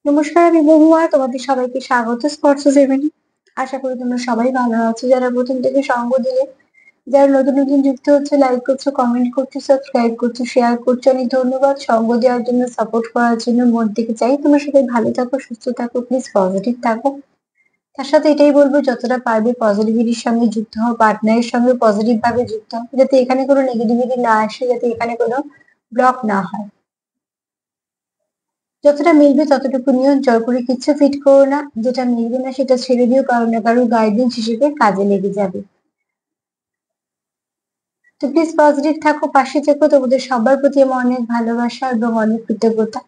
নমস্কার, আমি মহুয়া। তোমাদের সবাইকে স্বাগত স্পর্শ সেভেনে। আশা করি তোমরা সবাই ভালো আছো। যারা প্রথম থেকে সঙ্গ দিলে, যারা নতুন নতুন যুক্ত হচ্ছে, লাইক করছো, কমেন্ট করছো, সাবস্ক্রাইব করছো, শেয়ার করছো, অনেক ধন্যবাদ। সঙ্গ দেওয়ার জন্য, সাপোর্ট করার জন্য মন থেকে চাই তোমরা সবাই ভালো থাকো, সুস্থ থাকো, প্লিজ পজিটিভ থাকো। তার সাথে এটাই বলবো, যতটা পারবে পজিটিভিটির সঙ্গে যুক্ত হও, পার্টনারের সঙ্গে পজিটিভ ভাবে যুক্ত হও, যাতে এখানে কোনো নেগেটিভিটি না আসে, যাতে এখানে কোনো ব্লক না হয়। যতটা মিলবে ততটুকু নিও, জোর করে কিচ্ছু ফিট করো না। যেটা মিলবে না সেটা ছেড়ে দিও, কারণ না কারো গাইডেন্স হিসেবে কাজে লেগে যাবে। তো প্লিজ পজিটিভ থাকো, পাশে থেকো। তোমাদের সবার প্রতি আমার অনেক ভালোবাসা এবং অনেক কৃতজ্ঞতা।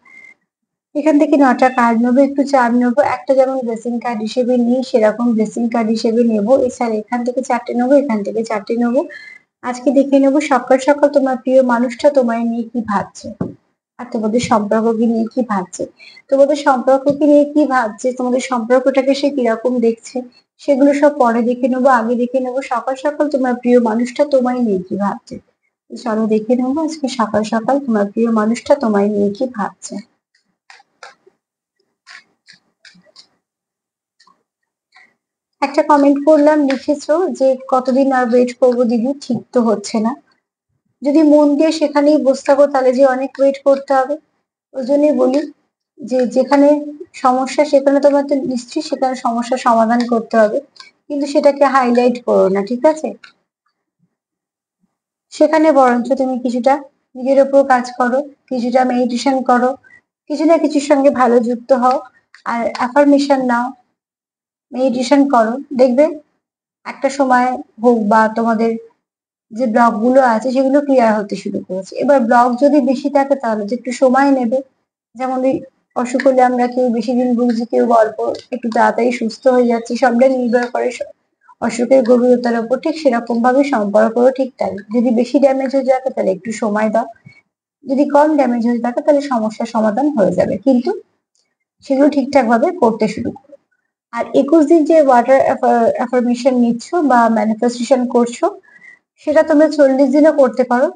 এখান থেকে 9টা কার্ড নেবো, একটু চার নেবো। একটা যেমন ব্লেসিং কার্ড হিসেবে নিই, সেরকম ব্লেসিং কার্ড হিসেবে নেবো। এছাড়া এখান থেকে 4টে নেবো, এখান থেকে 4টে নেবো। আজকে দেখে নেবো সকাল সকাল তোমার প্রিয় মানুষটা তোমায় নিয়ে কি ভাবছে, আর তোমাদের সম্পর্ককে নিয়ে কি ভাবছে। তোমাদের সম্পর্ককে নিয়ে কি ভাবছে, তোমাদের সম্পর্কটাকে সে কিরকম দেখছে, সেগুলো সব পরে দেখে নেবো। আগে দেখে নেবো সকাল সকাল তোমার প্রিয় মানুষটা তোমায় নিয়ে কি ভাবছে। তো চলো দেখে নেবো আজকে সকাল সকাল তোমার প্রিয় মানুষটা তোমায় নিয়ে কি ভাবছে। একটা কমেন্ট করলাম, লিখেছো যে কতদিন আর ওয়েট করবো দিদি, ঠিক তো হচ্ছে না। যদি মন দিয়ে সেখানেই বসে থাকো, তাহলে যে অনেক ওয়েট করতে হবে। ওই জন্যই বলি যে যেখানে সমস্যা, সেখানে তোমার তো নিশ্চয়ই সেখানে সমস্যার সমাধান করতে হবে, কিন্তু সেটাকে হাইলাইট করো না, ঠিক আছে? সেখানে বরঞ্চ তুমি কিছুটা নিজের ওপর কাজ করো, কিছুটা মেডিটেশন করো, কিছু না কিছুর সঙ্গে ভালো যুক্ত হও, আর অ্যাফার্মেশন নাও, মেডিটেশন করো। দেখবে একটা সময় হোক বা তোমাদের যে ব্লক গুলো আছে সেগুলো ক্লিয়ার হতে শুরু করেছে। এবার ব্লক যদি বেশি থাকে তাহলে যে একটু সময় নেবে। যেমন এই অসুখ হলে আমরা কেউ বেশি দিন ভুগছি, কেউ অল্প একটু তাড়াতাড়ি সুস্থ হয়ে যাচ্ছে, সবটাই নির্ভর করে অসুখের গভীরতার উপর। ঠিক সেরকম ভাবে সম্পর্কও ঠিক তাই। যদি বেশি ড্যামেজ হয়ে থাকে তাহলে একটু সময় দাও, যদি কম ড্যামেজ হয়ে থাকে তাহলে সমস্যার সমাধান হয়ে যাবে, কিন্তু সেগুলো ঠিকঠাক ভাবে করতে শুরু করো। আর 21 দিন যে ওয়াটার অ্যাফার্মেশন নিচ্ছ বা ম্যানিফেস্টেশন করছো, সেটা তোমরা 40 দিনও করতে পারো।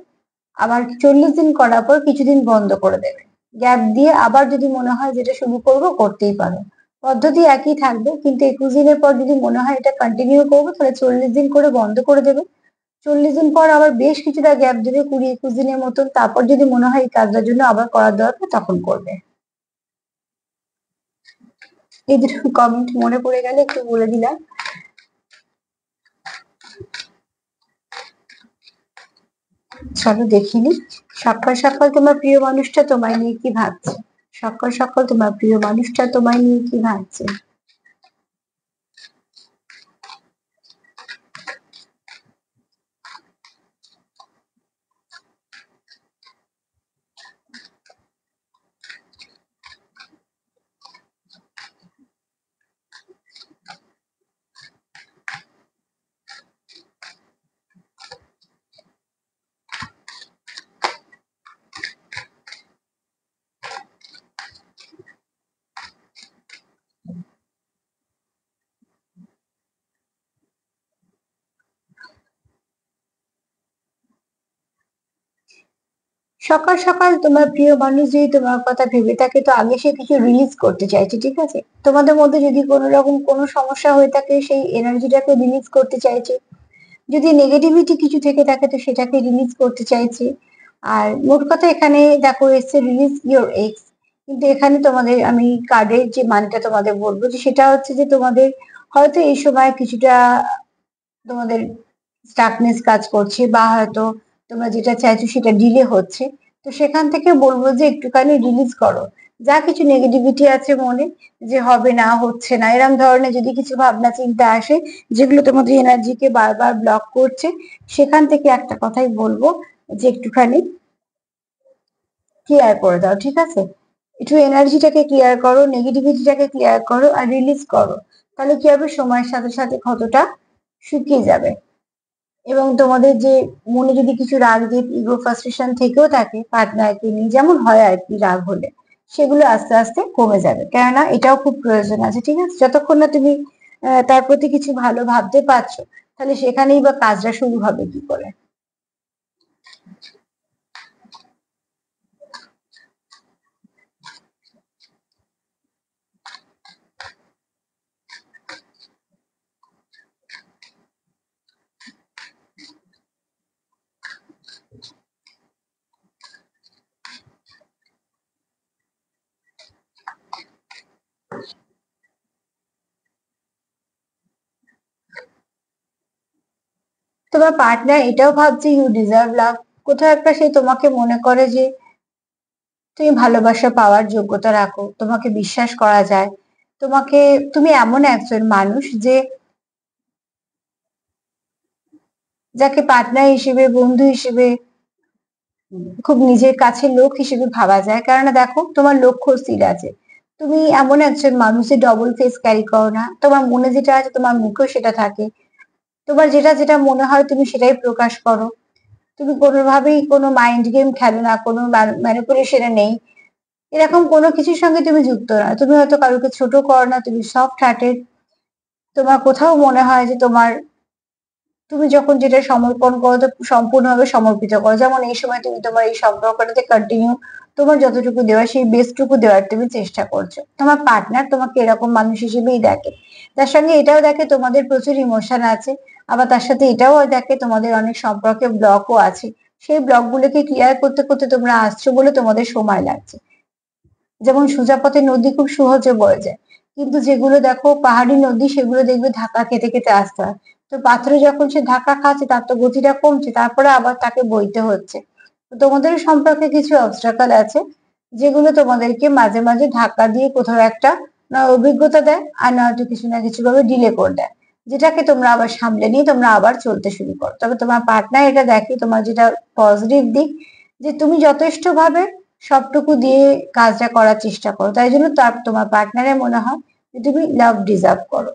আবার 40 দিন করার পর কিছুদিন বন্ধ করে দেবে, গ্যাপ দিয়ে আবার যদি মনে হয় যেটা শুরু করবো, করতেই পারো। পদ্ধতি একই থাকবে, কিন্তু 21 দিনের পর যদি মনে হয় এটা কন্টিনিউ করবো, তাহলে 40 দিন করে বন্ধ করে দেবে। 40 দিন পর আবার বেশ কিছুটা গ্যাপ দেবে, 20-21 দিনের মতন। তারপর যদি মনে হয় এই কাজটার জন্য আবার করার দরকার, তখন করবে। এই দুটো কমেন্ট মনে পড়ে গেলে একটু বলে দিলাম। চলো দেখিনি সকাল সকাল তোমার প্রিয় মানুষটা তোমায় নিয়ে কি ভাবছে। সকাল সকাল তোমার প্রিয় মানুষটা তোমায় নিয়ে কি ভাবছে। সকাল সকাল তোমার প্রিয় মানুষ যদি তোমার কথা ভেবে থাকে, তো আগে সে কিছু রিলিজ করতে চাইছে, ঠিক আছে? তোমাদের মধ্যে যদি কোনো রকম কোনো সমস্যা হয়ে থাকে, সেই এনার্জিটাকে রিলিজ করতে চাইছে। যদি নেগেটিভিটি কিছু থেকে থাকে, তো সেটাকে রিলিজ করতে চাইছে। আর মোট কথা এখানে দেখো এসছে রিলিজ ইওর এক্স। কিন্তু এখানে তোমাদের আমি কার্ডের যে মানটা তোমাদের বলবো, যে সেটা হচ্ছে যে তোমাদের হয়তো এই সময় কিছুটা তোমাদের স্টাকনেস কাজ করছে, বা হয়তো তোমরা যেটা চাইছো সেটা ডিলে হচ্ছে। তো সেখান থেকে বলবো যে একটুখানি রিলিজ করো যা কিছু নেগেটিভিটি আছে মনে, যে হবে না, হচ্ছে না, এরকম ধরনের যদি কিছু ভাবনা চিন্তা আসে যেগুলো তোমাদের এনার্জিকে বারবার ব্লক করছে, সেখান থেকে একটা কথাই বলবো, যে একটুখানি ক্লিয়ার করে দাও, ঠিক আছে? একটু এনার্জিটাকে ক্লিয়ার করো, নেগেটিভিটিটাকে ক্লিয়ার করো আর রিলিজ করো। তাহলে কি হবে, সময়ের সাথে সাথে ক্ষতটা শুকিয়ে যাবে। এবং তোমাদের যে মনে যদি কিছু রাগ, যে ইগো ফ্রাস্ট্রেশন থেকেও থাকে পার্টনারকে নিয়ে, যেমন হয় আর কি, রাগ হলে সেগুলো আস্তে আস্তে কমে যাবে। কেননা এটাও খুব প্রয়োজন আছে, ঠিক আছে? যতক্ষণ না তুমি তার প্রতি কিছু ভালো ভাবতে পারছো, তাহলে সেখানেই বা কাজটা শুরু হবে কি করে। তোমার পার্টনার এটাও ভাবছে ইউ ডিজার্ভ লাভ। কোথাও একটা সে তোমাকে মনে করে যে তুমি ভালোবাসা পাওয়ার যোগ্যতা রাখো, তোমাকে বিশ্বাস করা যায়, তোমাকে, তুমি এমন একজন মানুষ যে যাকে পার্টনার হিসেবে, বন্ধু হিসেবে, খুব নিজের কাছের লোক হিসেবে ভাবা যায়। কেননা দেখো, তোমার লক্ষ্য স্থির আছে। তুমি এমন একজন মানুষ যে ডবল ফেস ক্যারি করো না। তোমার মনে যেটা আছে তোমার মুখেও সেটা থাকে। তোমার যেটা যেটা মনে হয় তুমি সেটাই প্রকাশ করো। তুমি কোনোভাবেই কোনো মাইন্ড গেম খেলো না, কোনো ম্যানিপুলেশনে নেই। এরকম কোনো কিছুর সঙ্গে তুমি যুক্ত না। তুমি হয়তো কারোকে ছোট করো না, তুমি সফট হার্টেড। তোমার কোথাও মনে হয় যে তোমার, তুমি যখন যেটা সমর্পণ করো তো সম্পূর্ণভাবে সমর্পিত করো। যেমন এই সময় তুমি তোমার এই সম্পর্কটাতে কন্টিনিউ, তোমার যতটুকু দেওয়া সেই বেস্টটুকু দেওয়ার তুমি চেষ্টা করছো। তোমার পার্টনার তোমাকে এরকম মানুষ হিসেবেই দেখে। তার সঙ্গে এটাও দেখে তোমাদের প্রচুর ইমোশন আছে, আবার তার সাথে এটাও দেখে তোমাদের অনেক সম্পর্কে ব্লকও আছে। সেই ব্লকগুলোকে ক্লিয়ার করতে করতে তোমরা আসছো বলে তোমাদের সময় লাগছে। যেমন সোজা পথে নদী খুব সহজে বয়ে যায়, কিন্তু যেগুলো দেখো পাহাড়ি নদী সেগুলো দেখবে ধাক্কা খেতে খেতে আসতে হয়। তো পাথরে যখন সে ধাক্কা খাচ্ছে তার তো গতিটা কমছে, তারপরে আবার তাকে বইতে হচ্ছে। তো তোমাদের সম্পর্কে কিছু অবস্ট্রাকল আছে যেগুলো তোমাদেরকে মাঝে মাঝে ধাক্কা দিয়ে কোথাও একটা না অভিজ্ঞতা দেয়, আর নয়তো কিছু না কিছু ভাবে ডিলে করে দেয়, যেটাকে তোমরা আবার সামলে নিয়ে তোমরা আবার চলতে শুরু করো। তবে তোমার পার্টনার এটা দেখে, তোমার যেটা পজিটিভ দিক, যে তুমি যথেষ্ট ভাবে সবটুকু দিয়ে কাজটা করার চেষ্টা করো। তাই জন্য তার, তোমার পার্টনারের মনে হয় যে তুমি লাভ ডিজার্ভ করো।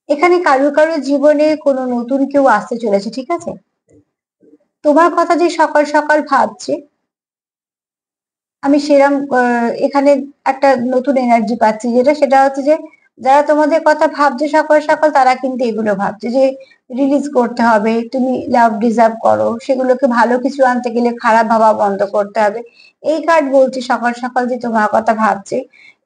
এখানে কারো কারো জীবনে কোনো নতুন কেউ আসতে চলেছে, ঠিক আছে? তোমার কথা যে সকাল সকাল ভাবছে, আমি সেরাম এখানে একটা নতুন এনার্জি পাচ্ছি, যেটা সেটা হচ্ছে যে যারা তোমাদের কথা ভাবছে সকাল সকাল তারা কিন্তু এগুলো ভাবছে যে রিলিজ করতে হবে, তুমি লাভ ডিজার্ভ করো, সেগুলোকে ভালো কিছু আনতে গেলে খারাপ ভাবা বন্ধ করতে হবে। এই কার্ড বলছে সকাল সকাল যে তোমার কথা ভাবছে।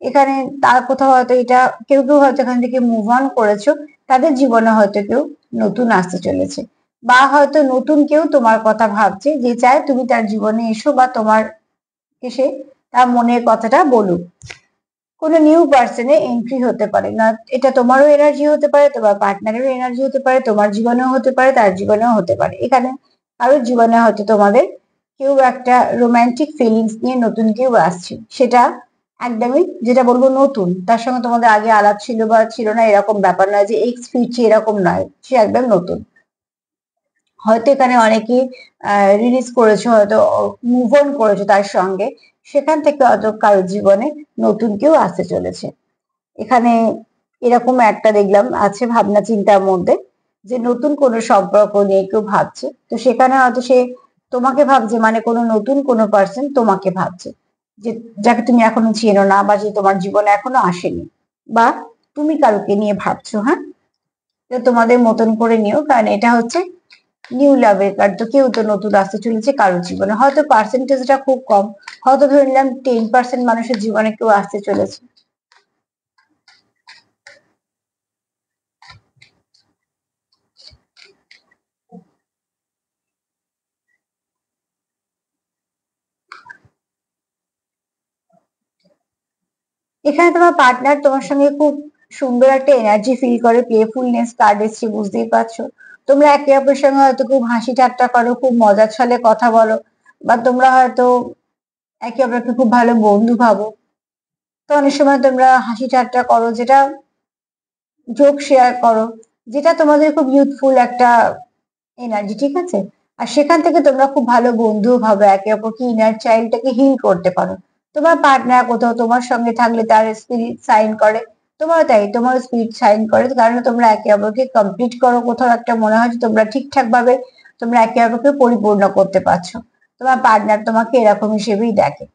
এখানে তার কোথাও হয়তো এটা, কেউ কেউ হয়তো এখান থেকে মুভ অন করেছো, তাদের জীবনে হয়তো কেউ নতুন আসতে চলেছে, বা হয়তো নতুন কেউ তোমার কথা ভাবছে যে চায় তুমি তার জীবনে এসো, বা তোমার এসে তার মনের কথাটা বলুক। কোনো নিউ পার্সনে এন্ট্রি হতে পারে না, এটা তোমারও এনার্জি হতে পারে, তোমার পার্টনারেরও এনার্জি হতে পারে, তোমার জীবনেও হতে পারে, তার জীবনেও হতে পারে। এখানে কারোর জীবনে হয়তো তোমাদের কেউ একটা রোমান্টিক ফিলিংস নিয়ে নতুন কেউ আসছে, সেটা একদমই, যেটা বলবো নতুন, তার সঙ্গে তোমাদের আগে আলাপ ছিল বা ছিল না এরকম ব্যাপার নয়, যে এক্স ফিরছে এরকম নয়, সে একদম নতুন। হয়তো এখানে অনেকে রিলিজ করেছো, হয়তো মুভ অন করেছো তার সঙ্গে, সেখান থেকে হয়তো কারোর জীবনে নতুন কেউ আসতে চলেছে। এখানে এরকম একটা দেখলাম আছে ভাবনা চিন্তার মধ্যে, যে নতুন কোনো সম্পর্ক নিয়ে কেউ ভাবছে, তো সেখানে হয়তো সে তোমাকে ভাবছে, মানে কোনো নতুন কোনো পার্সন তোমাকে ভাবছে, যে যাকে তুমি এখনো চেনো না, বা যে তোমার জীবনে এখনো আসেনি, বা তুমি কারোকে নিয়ে ভাবছো। হ্যাঁ, তো তোমাদের মতন করে নিও, কারণ এটা হচ্ছে নিউ লাভের কার্ড। তো কেউ তো নতুন আসতে চলেছে কারোর জীবনে, হয়তো পার্সেন্টেজটা খুব কম, হয়তো ধরে নিলাম 10% মানুষের জীবনে কেউ আসতে চলেছে। এখানে তোমার পার্টনার তোমার সঙ্গে খুব সুন্দর একটা এনার্জি ফিল করে, প্লেফুলনেস কার্ড এসছে, বুঝতেই পারছো। তোমরা একে অপরের সঙ্গে হয়তো খুব হাসি ঠাট্টা করো, খুব মজার ছলে কথা বলো, বা তোমরা হয়তো একে অপরকে খুব ভালো বন্ধু ভাবো। তো অনেক সময় তোমরা হাসি ঠাট্টা করো, যেটা জোক শেয়ার করো, যেটা তোমাদের খুব ইউথফুল একটা এনার্জি, ঠিক আছে? আর সেখান থেকে তোমরা খুব ভালো বন্ধু ভাবে, একে অপরকে ইনার চাইল্ডটাকে হিল করতে পারো। তোমার পার্টনার কোথাও তোমার সঙ্গে থাকলে তার স্পিরিট সাইন করে, তোমারও তাই, তোমার স্পিরিট সাইন করে, কারণ তোমরা একে অপরকে কমপ্লিট করো। কোথাও একটা মনে হয় যে তোমরা ঠিকঠাক ভাবে তোমরা একে অপরকে পরিপূর্ণ করতে পারছো। তোমার পার্টনার তোমাকে এরকম হিসেবেই দেখে।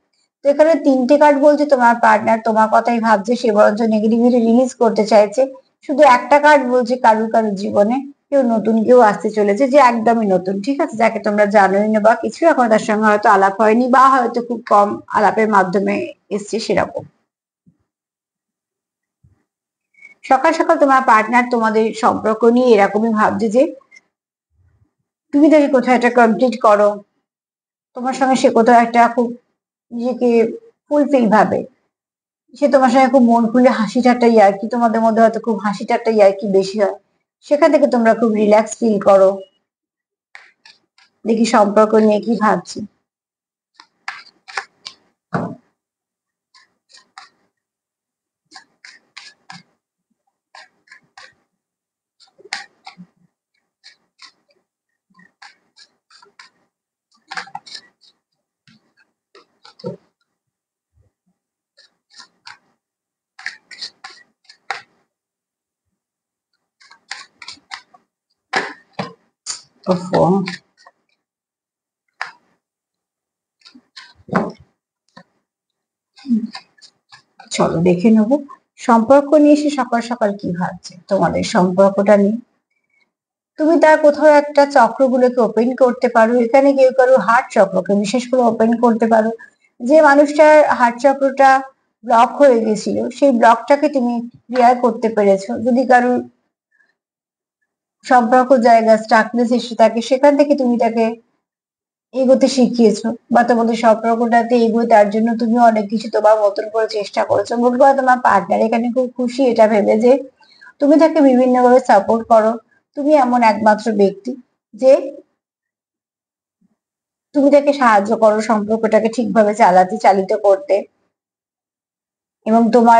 তো এখানে তিনটে কার্ড বলছে তোমার পার্টনার তোমার কথাই ভাবছে, সে বরঞ্চ নেগেটিভিটি রিলিজ করতে চাইছে। শুধু একটা কার্ড বলছে কারুর কারুর জীবনে কেউ নতুন কেউ আসতে চলেছে, যে একদমই নতুন, ঠিক আছে, যাকে তোমরা জানোই না বা কিছু, এখন তার সঙ্গে হয়তো আলাপ হয়নি বা হয়তো খুব কম আলাপের মাধ্যমে এসছে সেরকম। সকাল সকাল তোমার পার্টনার তোমাদের সম্পর্ক নিয়ে এরকমই ভাবছে যে তুমি তাকে কোথাও একটা কমপ্লিট করো, তোমার সঙ্গে সে কোথাও একটা খুব নিজেকে ফুলফিল ভাবে, সে তোমার সঙ্গে খুব মন খুলে হাসি ঠাট্টা ইয়ার্কি, তোমাদের মধ্যে হয়তো খুব হাসি ঠাট্টা ইয়ার্কি বেশি হয়, সেখান থেকে তোমরা খুব রিল্যাক্স ফিল করো। দেখি সম্পর্ক নিয়ে কি ভাবছি। ওফো, চলো দেখে নেবো সম্পর্ক নিয়ে সে সকাল সকাল কি ভাবছে তোমাদের সম্পর্কটা নিয়ে। তুমি তার কোথাও একটা চক্রগুলোকে ওপেন করতে পারো, এখানে কেউ কারো হার্ট চক্রকে বিশেষ করে ওপেন করতে পারো। যে মানুষটার হার্ট চক্রটা ব্লক হয়ে গেছিল সেই ব্লকটাকে তুমি ক্লিয়ার করতে পেরেছো। যদি কারোর সম্পর্ক জায়গা স্টাকনেস এসে থাকে, সেখান থেকে তুমি তাকে এগোতে শিখিয়েছো বা তোমাদের সম্পর্কটাতে এগোয় তার জন্য তুমি অনেক কিছু তোমার মতন করে চেষ্টা করেছো। মনে করো তোমার পার্টনার এখানে খুব খুশি এটা ভেবে যে তুমি তাকে বিভিন্নভাবে সাপোর্ট করো। তুমি এমন একমাত্র ব্যক্তি যে তুমি তাকে সাহায্য করো সম্পর্কটাকে ঠিকভাবে চালিত করতে। এবং তোমরা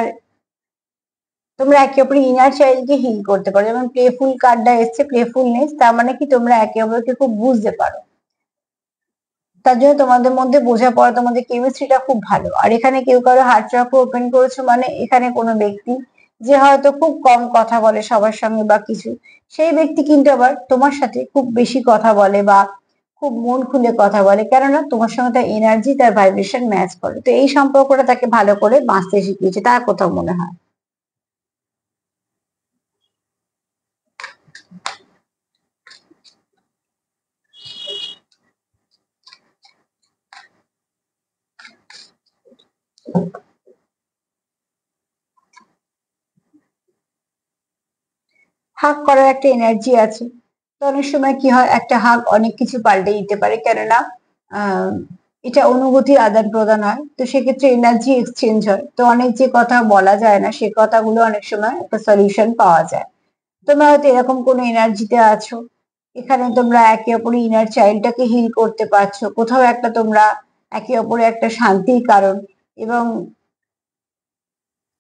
একে অপরের ইনার চাইল্ডকে হিল করতে পারো। যেমন প্লেফুল কার্ডটা এসছে, প্লেফুলনেস, তার মানে কি তোমরা একে অপরকে খুব বুঝতে পারো, তার জন্য তোমাদের মধ্যে বোঝাপড়া, তোমাদের কেমিস্ট্রিটা খুব ভালো। আর এখানে কেউ কারো হার্ট চক্র ওপেন করেছো মানে এখানে কোনো ব্যক্তি যে হয়তো খুব কম কথা বলে সবার সঙ্গে বা কিছু, সেই ব্যক্তি কিন্তু আবার তোমার সাথে খুব বেশি কথা বলে বা খুব মন খুলে কথা বলে, কেননা তোমার সঙ্গে তার এনার্জি, তার ভাইব্রেশন ম্যাচ করে। তো এই সম্পর্কটা তাকে ভালো করে বাঁচতে শিখিয়েছে, তার কোথাও মনে হয়। হাগ করার একটা এনার্জি আছে। তো অনেক সময় কি হয়, একটা হাগ অনেক কিছু পাল্টে দিতে পারে, কেননা আহ এটা অনুভূতির আদান প্রদান হয়, তো সেক্ষেত্রে এনার্জি এক্সচেঞ্জ হয়। তো অনেক যে কথা বলা যায় না সে কথাগুলো অনেক সময় একটা সলিউশন পাওয়া যায়। তোমরা হয়তো এরকম কোনো এনার্জিতে আছো, এখানে তোমরা একে অপরের ইনার চাইল্ডটাকে হিল করতে পারছো, কোথাও একটা তোমরা একে অপরের একটা শান্তির কারণ। এবং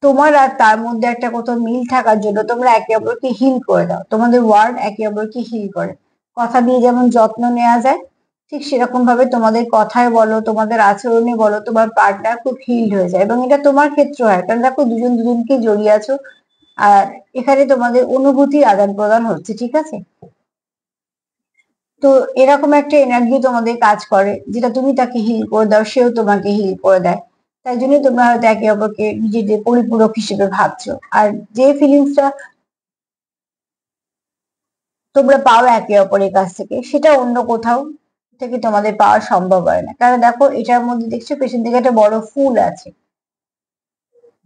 তোমার আর তার মধ্যে একটা কোথাও মিল থাকার জন্য তোমরা একে অপরকে হিল করে দাও, তোমাদের ওয়ার্ড একে অপরকে হিল করে। কথা দিয়ে যেমন যত্ন নেওয়া যায়, ঠিক সেরকম ভাবে তোমাদের কথায় বলো, তোমাদের আচরণে বলো, তোমার পার্টনার খুব হিলড হয়ে যায়। এবং এটা তোমার ক্ষেত্রে হয়, কারণ দেখো দুজন দুজনকে জড়িয়ে আছো, আর এখানে তোমাদের অনুভূতির আদান প্রদান হচ্ছে, ঠিক আছে। তো এরকম একটা এনার্জি তোমাদের কাজ করে, যেটা তুমি তাকে হিল করে দাও, সেও তোমাকে হিল করে দেয়। তাই জন্যই তোমরা হয়তো একে অপরকে নিজেদের পরিপূরক হিসেবে ভাবছো। আর যে ফিলিংসটা তোমরা পাও একে অপরের কাছ থেকে, সেটা অন্য কোথাও থেকে তোমাদের পাওয়া সম্ভব হয় না। কারণ দেখো এটার মধ্যে দেখছো পেছন থেকে একটা বড় ফুল আছে।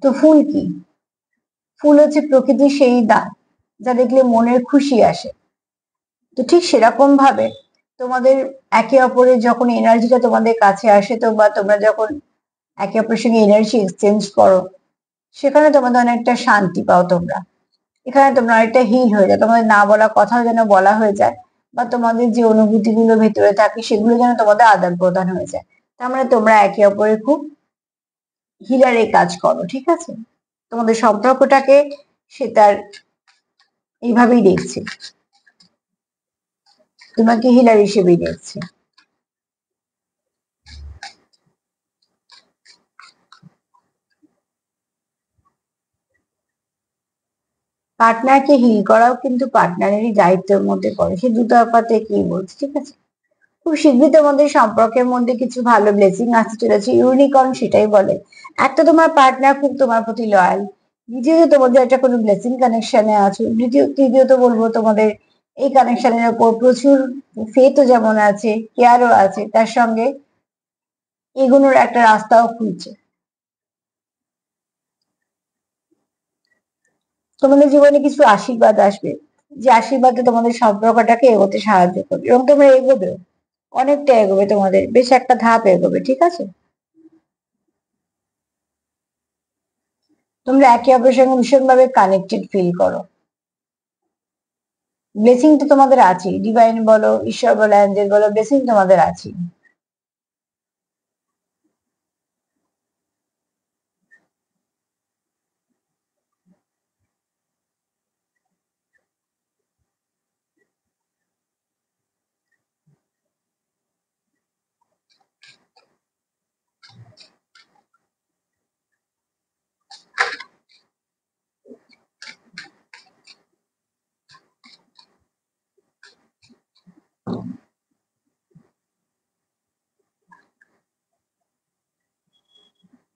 তো ফুল কি? ফুল হচ্ছে প্রকৃতির সেই দান, যা দেখলে মনের খুশি আসে। তো ঠিক সেরকম ভাবে তোমাদের একে অপরের যখন এনার্জিটা তোমাদের কাছে আসে, তো বা তোমরা যখন একে অপরের সঙ্গে এনার্জি এক্সচেঞ্জ করো, সেখানে তোমাদের অনেকটা শান্তি পাও তোমরা। এখানে তোমরা অনেকটা হিল হয়ে যায়, তোমাদের না বলা কথাও যেন বলা হয়ে যায়, বা তোমাদের যে অনুভূতি গুলো ভেতরে থাকে সেগুলো যেন তোমাদের আদান প্রদান হয়ে যায়। তার মানে তোমরা একে অপরের খুব হিলারে কাজ করো, ঠিক আছে। তোমাদের সম্পর্কটাকে সে তার এইভাবেই দেখছে, তোমাকে হিলার হিসেবেই দেখছে। পার্টনারকে হিল করাও কিন্তু পার্টনারেরই দায়িত্বের মধ্যে পড়ে, সে দুটো আপাতে কি বলছে, ঠিক আছে। খুব শীঘ্রই তোমাদের সম্পর্কের মধ্যে কিছু ভালো ব্লেসিং আসতে চলেছে, ইউনিকর্ন সেটাই বলে। একটা তোমার পার্টনার খুব তোমার প্রতি লয়াল, দ্বিতীয়ত তোমাদের একটা কোনো ব্লেসিং কানেকশনে আছো, তৃতীয়ত বলবো তোমাদের এই কানেকশনের উপর প্রচুর ফেথও যেমন আছে, কেয়ারও আছে, তার সঙ্গে এগোনোর একটা রাস্তাও খুলছে। তোমাদের জীবনে কিছু আশীর্বাদ আসবে, যে আশীর্বাদে তোমাদের সম্পর্কটাকে এগোতে সাহায্য করবে, এবং তোমরা এগোবে, অনেকটা এগোবে, তোমাদের বেশ একটা ধাপ এগোবে, ঠিক আছে? তোমরা একে অপরের সঙ্গে ভীষণভাবে কানেক্টেড ফিল করো। ব্লেসিং তো তোমাদের আছে, ডিভাইন বলো, ঈশ্বর বলো, অ্যাঞ্জেল বলো, ব্লেসিং তোমাদের আছে।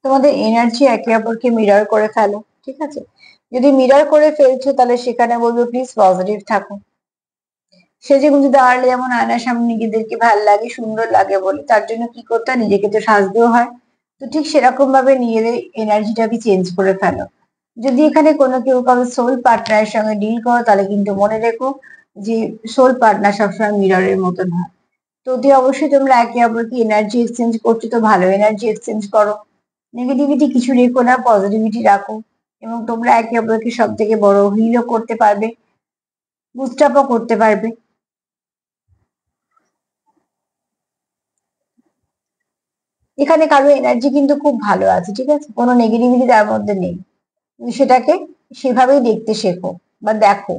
তোমাদের এনার্জি একে অপরকে মিরর করে ফেলো, ঠিক আছে? যদি মিরর করে ফেলছো তাহলে সেখানে বলবো প্লিজ পজিটিভ থাকো। সেজে গুঁজে দাঁড়ালে যেমন আয়নার সামনে নিজেদেরকে ভাল লাগে, সুন্দর লাগে বলে, তার জন্য কি করতে হয়, নিজেকে তো সাজতেও হয়। তো ঠিক সেরকম ভাবে নিজেদের এনার্জিটাকে চেঞ্জ করে ফেলো। যদি এখানে কোনো কেউ কারো সোল পার্টনারের সঙ্গে ডিল করো, তাহলে কিন্তু মনে রেখো যে সোল পার্টনার সবসময় মিররের মতন হয়। তো অতি অবশ্যই তোমরা একে অপরকে এনার্জি এক্সচেঞ্জ করছো, তো ভালো এনার্জি এক্সচেঞ্জ করো। নেগেটিভিটি কিছু রেখো না, পজিটিভিটি রাখো, এবং তোমরা একে অপরকে সব থেকে বড় হিলও করতে পারবে, বুস্ট আপও করতে পারবে। এখানে কারো এনার্জি কিন্তু খুব ভালো আছে, ঠিক আছে, কোনো নেগেটিভিটি তার মধ্যে নেই। তুমি সেটাকে সেভাবেই দেখতে শেখো বা দেখো।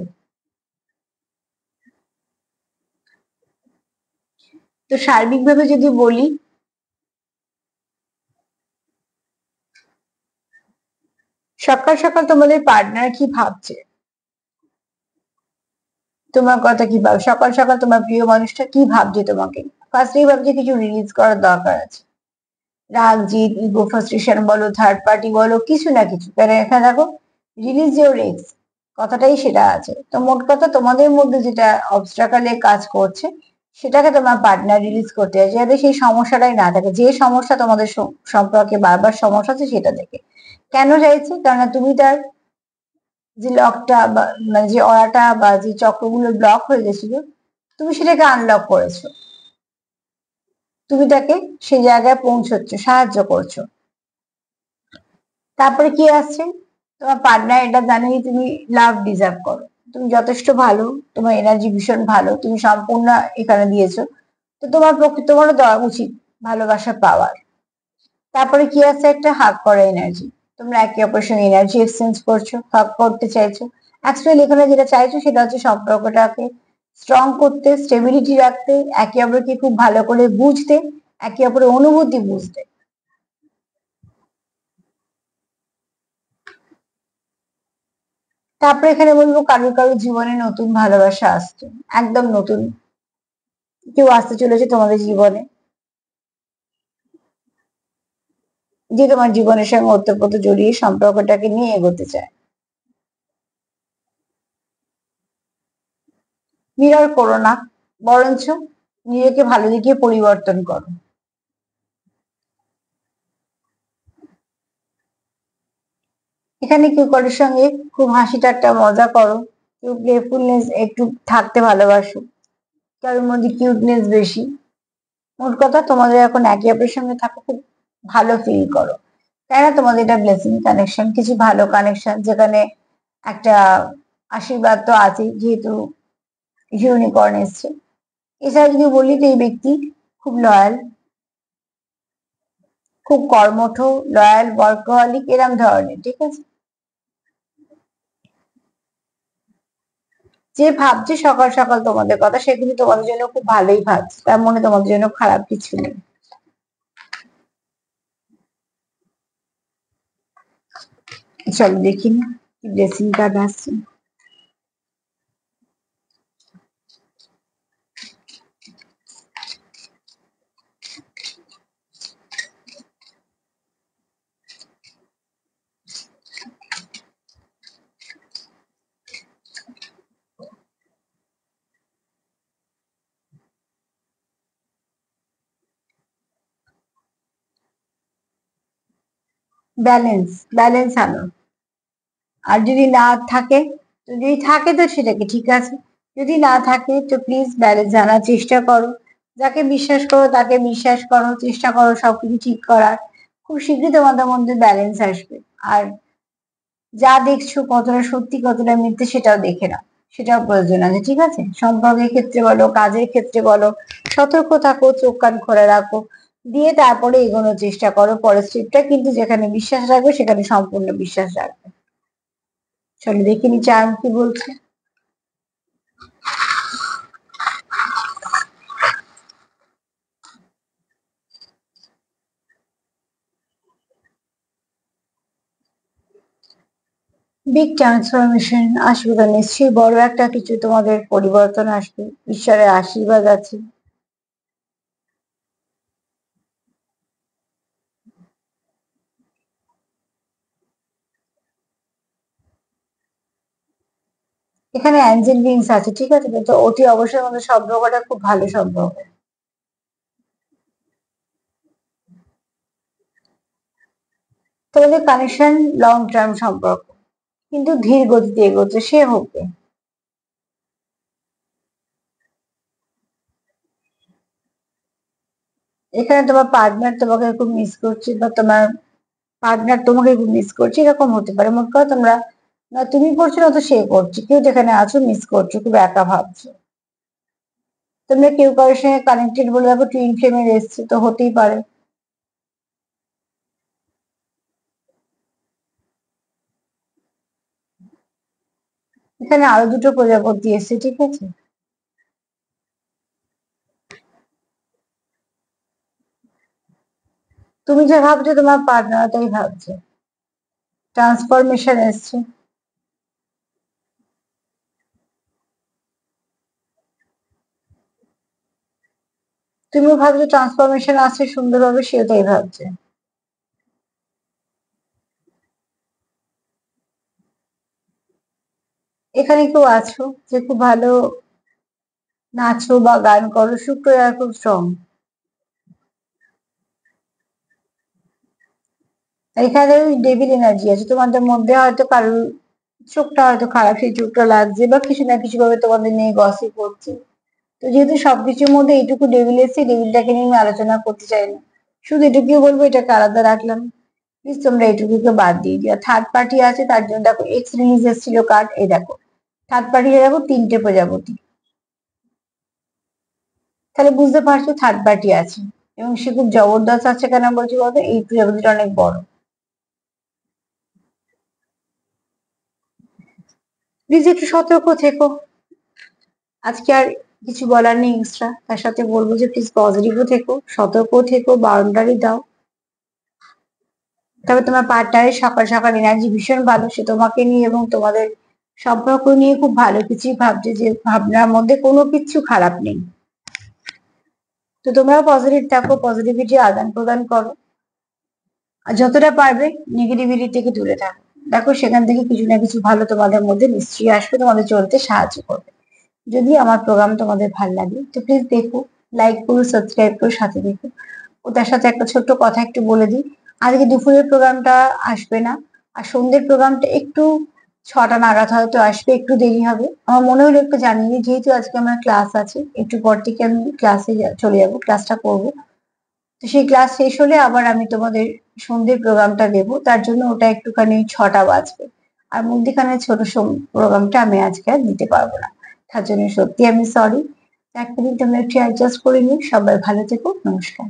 তো সার্বিকভাবে যদি বলি, সকাল সকাল তোমাদের পার্টনার কি ভাবছে, তোমার কথা কি ভাব, সকাল সকাল তোমার প্রিয় মানুষটা কি ভাবছে তোমাকে? ফার্স্টেই ভাবছে কিছু রিলিজ করার দরকার আছে। রাগ, জিদ, ইগো, ফ্রাস্ট্রেশন বলো, থার্ড পার্টি বলো, কিছু না কিছু, কারণ এখানে দেখো রিলিজ ইউর এক্স, কথাটাই সেটা আছে। তো মোট কথা তোমাদের মধ্যে যেটা অবস্ট্রাকলে কাজ করছে, সেটাকে তোমার পার্টনার রিলিজ করতে চাইছে, যাতে সেই সমস্যাটাই না থাকে। যে সমস্যা তোমাদের সম্পর্কে বারবার সমস্যা আছে সেটা থেকে কেন চাইছে, কেননা তুমি তার যে লকটা বা মানে যে অরাটা বা যে চক্রগুলো ব্লক হয়ে গেছিল, তুমি সেটাকে আনলক করেছো। তুমি তাকে সেই জায়গায় পৌঁছচ্ছ, সাহায্য করছো। তারপরে কি আসছে, তোমার পার্টনার এটা জানে যে তুমি লাভ ডিজার্ভ করো, তুমি যথেষ্ট ভালো, তোমার এনার্জি ভীষণ ভালো, তুমি সম্পূর্ণ এখানে দিয়েছো। তো তোমার পক্ষে তোমারও দেওয়া উচিত ভালোবাসা পাওয়ার। তারপরে কি আছে, একটা হাগ করা এনার্জি। তোমরা একে অপরের সঙ্গে এনার্জি এক্সচেঞ্জ করছো, হাগ করতে চাইছো। অ্যাকচুয়ালি এখানে যেটা চাইছো সেটা হচ্ছে সম্পর্কটাকে স্ট্রং করতে, স্টেবিলিটি রাখতে, একে অপরকে খুব ভালো করে বুঝতে, একে অপরের অনুভূতি বুঝতে। তারপরে এখানে বলবো কারোর কারোর জীবনে নতুন ভালোবাসা আসছে, একদম নতুন কেউ আসতে চলেছে তোমাদের জীবনে, যে তোমার জীবনের সঙ্গে ওতপ্রোত জড়িয়ে সম্পর্কটাকে নিয়ে এগোতে চায়। মিরর করো না, বরঞ্চ নিজেকে ভালো দিকে পরিবর্তন করো। এখানে কেউ কারোর সঙ্গে খুব হাসি ঠাট্টা মজা করো, কেউ প্লেফুলনেস একটু থাকতে ভালোবাসো, কারোর মধ্যে কিউটনেস বেশি। মোট কথা তোমাদের এখন একে অপরের সঙ্গে থাকো, খুব ভালো ফিল করো, তাই না? তোমাদের এটা ব্লেসিং কানেকশন, কিছু ভালো কানেকশন, যেখানে একটা আশীর্বাদ তো আছে, যেহেতু ইউনিকর্ন এসছে। এছাড়া যদি বলি তো এই ব্যক্তি খুব লয়াল, খুব কর্মঠ, লয়াল, ওয়ার্কহলিক, এরম ধরনের, ঠিক আছে? যে ভাবছে সকাল সকাল তোমাদের কথা, সে কিন্তু তোমাদের জন্য খুব ভালোই ভাবছে, তার মনে তোমাদের জন্য খারাপ কিছু নেই। চলো দেখি না কি ব্লেসিং কার্ড আসছে। ব্যালেন্স ব্যালেন্স আনো। আর যদি না থাকে, যদি থাকে তো সেটাকে ঠিক আছে, যদি না থাকে তো প্লিজ ব্যালেন্স আনার চেষ্টা করো। যাকে বিশ্বাস করো তাকে বিশ্বাস করো, চেষ্টা করো সবকিছু ঠিক করার। খুব শীঘ্রই তোমাদের মধ্যে ব্যালেন্স আসবে। আর যা দেখছো কতটা সত্যি কতটা মিথ্যে সেটাও দেখে নাও, সেটাও প্রয়োজন আছে, ঠিক আছে? সম্পর্কের ক্ষেত্রে বলো, কাজের ক্ষেত্রে বলো, সতর্ক থাকো, চোখ কান খোলা রাখো, দিয়ে তারপরে এগোনোর চেষ্টা করো পরের স্টেপটা। কিন্তু যেখানে বিশ্বাস রাখবে সেখানে সম্পূর্ণ বিশ্বাস রাখবে। চলো দেখে নি চার্ম কি বলছে। বিগ ট্রান্সফরমেশন আসবে তো নিশ্চয়ই, বড় একটা কিছু তোমাদের পরিবর্তন আসবে, ঈশ্বরের আশীর্বাদ আছে। এখানে অ্যাঞ্জেল বিংস আছে, ঠিক আছে? কিন্তু অতি অবশ্যই আমাদের সম্পর্কটা খুব ভালো সম্পর্ক। তোমাদের কানেকশন লং টার্ম সম্পর্ক, কিন্তু ধীর গতিতে এগোচ্ছে, সে হোক। এখানে তোমার পার্টনার তোমাকে খুব মিস করছে, বা তোমার পার্টনার তোমাকে খুব মিস করছে, এরকম হতে পারে। মোট কথা তোমরা, না তুমি করছো না তো সে করছে, কেউ যেখানে আছো মিস করছো, খুব একা ভাবছো। তোমরা কেউ কারোর সঙ্গে কানেক্টেড বলে দেখো টুইন ফ্লেমে এসছে, তো হতেই পারে। এখানে আরো দুটো প্রজাপতি এসছে, ঠিক আছে? তুমি যা ভাবছো তোমার পার্টনার তাই ভাবছে। ট্রান্সফরমেশন এসছে। তুমিও ভাবছো ট্রান্সফরমেশন আসছে সুন্দরভাবে, সেও তাই ভাবছে। এখানে কেউ আছো যে খুব ভালো নাচো বা গান করো, শুক্র আর খুব স্ট্রং। এখানে ওই ডেভিল এনার্জি আছে তোমাদের মধ্যে, হয়তো কারোর চোখটা হয়তো খারাপ, সেই চোখটা লাগছে, বা কিছু না কিছু ভাবে তোমাদের নিয়ে গসিপ করছে। তো যেহেতু সবকিছুর মধ্যে এইটুকু ডেভিল এসছে, ডেভিলটাকে নিয়ে আমি আলোচনা করতে চাই না, শুধু এটুকুই বলবো এটাকে আলাদা রাখলাম। প্লিজ তোমরা এটুকুকে বাদ দিয়ে দিও। থার্ড পার্টি আছে তার জন্য দেখো এক্স রিলিজ এসেছিল কার্ড, এই দেখো থার্ড পার্টি দেখো তিনটে প্রজাপতি। তাহলে বুঝতে পারছো থার্ড পার্টি আছে, এবং সে খুব জবরদস্ত আছে। কেন বলছি বলতো, এই প্রজাপতিটা অনেক বড়। প্লিজ একটু সতর্ক থেকো। আজকে আর কিছু বলার নেই এক্সট্রা, তার সাথে বলবো যে প্লিজ পজিটিভও থেকো, সতর্ক থেকো, বাউন্ডারি দাও। তবে তোমার পার্টনারের সকাল সকাল এনার্জি ভীষণ ভালো, সে তোমাকে নিয়ে এবং তোমাদের সম্পর্ক নিয়ে খুব ভালো কিছুই ভাবছে, যে ভাবনার মধ্যে কোনো কিছু খারাপ নেই। তো তোমরাও পজিটিভ থাকো, পজিটিভিটি আদান প্রদান করো, আর যতটা পারবে নেগেটিভিটি থেকে দূরে থাকো। দেখো সেখান থেকে কিছু না কিছু ভালো তোমাদের মধ্যে নিশ্চয়ই আসবে, তোমাদের চলতে সাহায্য করবে। যদি আমার প্রোগ্রাম তোমাদের ভালো লাগে তো প্লিজ দেখো, লাইক করো, সাবস্ক্রাইব করো, সাথে দেখো। ও তার সাথে একটা ছোট্ট কথা একটু বলে দিই, আজকে দুপুরের প্রোগ্রামটা আসবে না, আর সন্ধ্যের প্রোগ্রামটা একটু 6টা নাগাদ হয়তো আসবে, একটু দেরি হবে। আমার মনে হলো একটু জানিয়ে দিই, যেহেতু আজকে আমার ক্লাস আছে, একটু পর থেকে আমি ক্লাসে চলে যাবো, ক্লাসটা করবো। তো সেই ক্লাস শেষ হলে আবার আমি তোমাদের সন্ধ্যের প্রোগ্রামটা দেবো, তার জন্য ওটা একটুখানি 6টা বাজবে। আর মধ্যিখানে ছোট প্রোগ্রামটা আমি আজকে আর দিতে পারবো না, তার জন্য সত্যি আমি সরি। এক মিনিট তোমরা একটু অ্যাডজাস্ট করে নিও। সবাই ভালো থেকো, নমস্কার।